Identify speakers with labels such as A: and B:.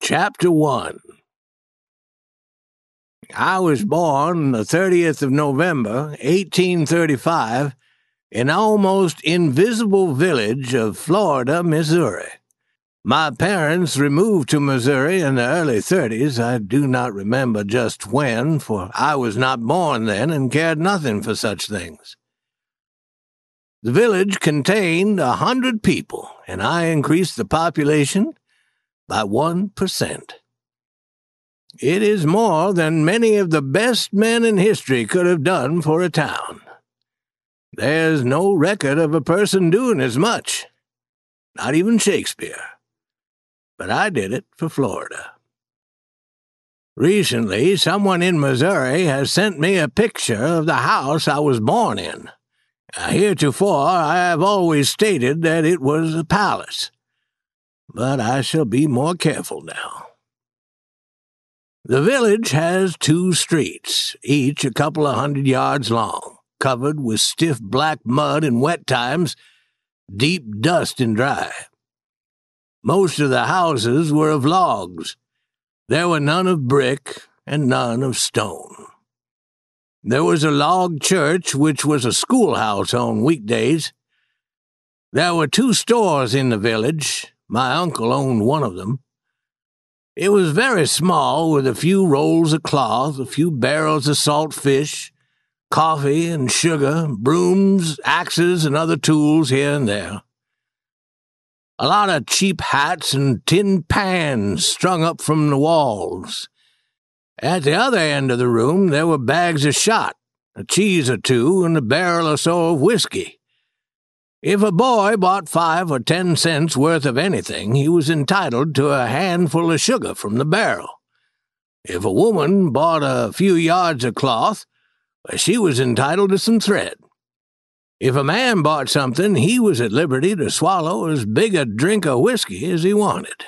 A: Chapter 1. I was born the 30th of November, 1835, in an almost invisible village of Florida, Missouri. My parents removed to Missouri in the early 30s. I do not remember just when, for I was not born then and cared nothing for such things. The village contained 100 people, and I increased the population by 1%. It is more than many of the best men in history could have done for a town. There's no record of a person doing as much, not even Shakespeare. But I did it for Florida. Recently, someone in Missouri has sent me a picture of the house I was born in. Heretofore, I have always stated that it was a palace, but I shall be more careful now. The village has 2 streets, each a couple of 100 yards long, covered with stiff black mud in wet times, deep dust in dry. Most of the houses were of logs. There were none of brick and none of stone. There was a log church, which was a schoolhouse on weekdays. There were 2 stores in the village. My uncle owned one of them. It was very small, with a few rolls of cloth, a few barrels of salt fish, coffee and sugar, brooms, axes, and other tools here and there. A lot of cheap hats and tin pans strung up from the walls. At the other end of the room there were bags of shot, a cheese or 2, and a barrel or so of whisky. If a boy bought 5 or 10 cents worth of anything, he was entitled to a handful of sugar from the barrel. If a woman bought a few yards of cloth, she was entitled to some thread. If a man bought something, he was at liberty to swallow as big a drink of whiskey as he wanted.